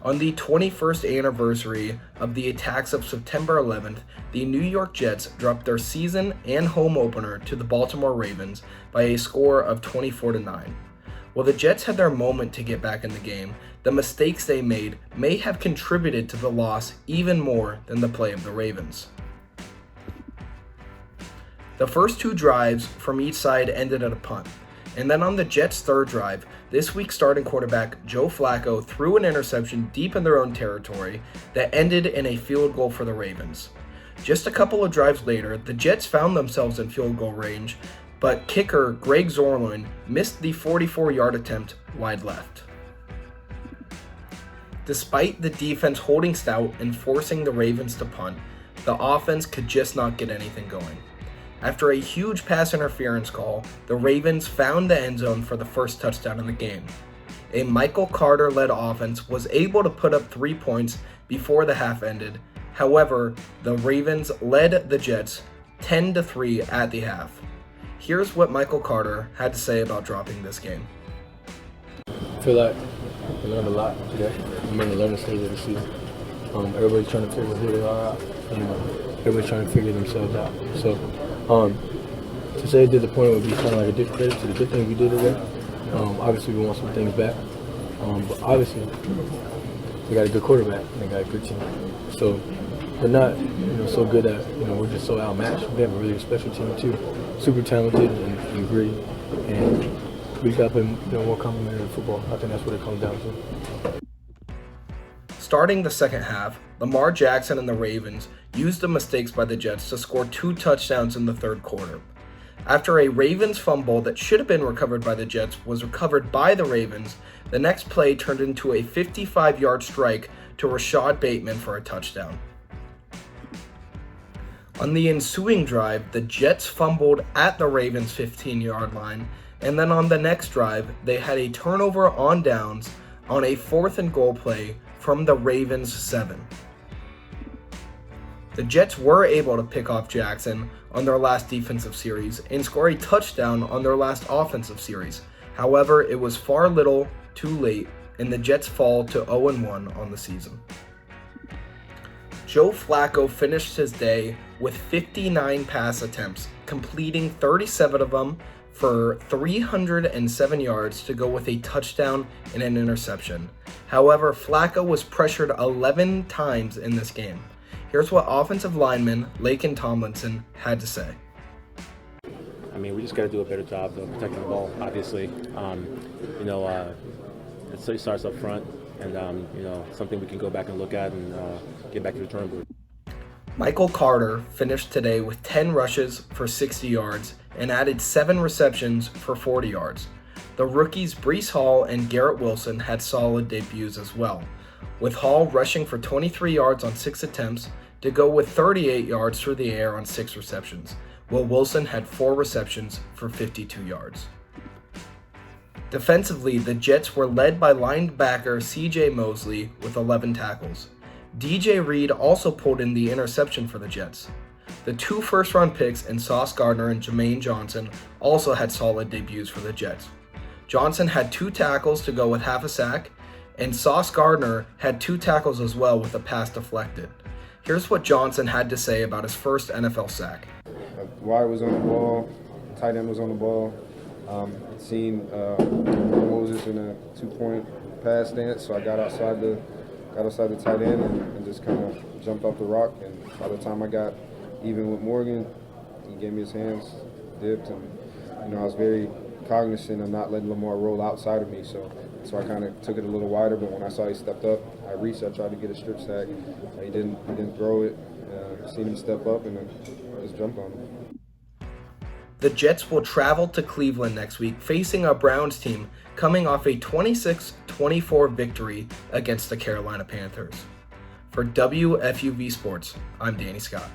On the 21st anniversary of the attacks of September 11th, the New York Jets dropped their season and home opener to the Baltimore Ravens by a score of 24-9. While the Jets had their moment to get back in the game, the mistakes they made may have contributed to the loss even more than the play of the Ravens. The first two drives from each side ended at a punt. And then on the Jets' third drive, this week's starting quarterback Joe Flacco threw an interception deep in their own territory that ended in a field goal for the Ravens. Just a couple of drives later, the Jets found themselves in field goal range, but kicker Greg Zorlin missed the 44-yard attempt wide left. Despite the defense holding stout and forcing the Ravens to punt, the offense could just not get anything going. After a huge pass interference call, the Ravens found the end zone for the first touchdown in the game. A Michael Carter-led offense was able to put up 3 points before the half ended. However, the Ravens led the Jets 10-3 at the half. Here's what Michael Carter had to say about dropping this game. I feel like I learned a lot today. I'm in the learning stage of the season. Everybody's trying to figure who they are out. Everybody's trying to figure themselves out. So, to say disappointed would be kind of like a discredit to the good things we did today. Obviously, we want some things back. But obviously, we got a good quarterback and they got a good team. So, we're not, so good that, we're just so outmatched. We have a really special team too. Super talented and gritty. And we got to play more complementary football. I think that's what it comes down to. Starting the second half, Lamar Jackson and the Ravens used the mistakes by the Jets to score 2 touchdowns in the third quarter. After a Ravens fumble that should have been recovered by the Jets was recovered by the Ravens, the next play turned into a 55-yard strike to Rashad Bateman for a touchdown. On the ensuing drive, the Jets fumbled at the Ravens' 15-yard line, and then on the next drive, they had a turnover on downs on a 4th and goal play from the Ravens' 7. The Jets were able to pick off Jackson on their last defensive series and score a touchdown on their last offensive series. However, it was far little too late, and the Jets fall to 0-1 on the season. Joe Flacco finished his day with 59 pass attempts, completing 37 of them for 307 yards to go with a touchdown and an interception. However, Flacco was pressured 11 times in this game. Here's what offensive lineman Laken Tomlinson had to say. We just got to do a better job of protecting the ball, obviously. It starts up front, and, something we can go back and look at and get back to the drawing board. Michael Carter finished today with 10 rushes for 60 yards and added 7 receptions for 40 yards. The rookies Breece Hall and Garrett Wilson had solid debuts as well, with Hall rushing for 23 yards on 6 attempts to go with 38 yards through the air on 6 receptions, while Wilson had 4 receptions for 52 yards. Defensively, the Jets were led by linebacker C.J. Mosley with 11 tackles. DJ Reed also pulled in the interception for the Jets. The 2 first-round picks in Sauce Gardner and Jermaine Johnson also had solid debuts for the Jets. Johnson had 2 tackles to go with half a sack, and Sauce Gardner had 2 tackles as well with a pass deflected. Here's what Johnson had to say about his first NFL sack. Wide was on the ball, tight end was on the ball. Seen Moses in a 2-point pass stance, so I got outside the tight end and just kind of jumped off the rock. And by the time I got even with Morgan, he gave me his hands, dipped, and I was very cognizant of not letting Lamar roll outside of me. So I kind of took it a little wider. But when I saw he stepped up, I reached. I tried to get a strip sack. He didn't throw it. Seen him step up and then just jumped on him. The Jets will travel to Cleveland next week, facing a Browns team coming off a 26-24 victory against the Carolina Panthers. For WFUV Sports, I'm Danny Scott.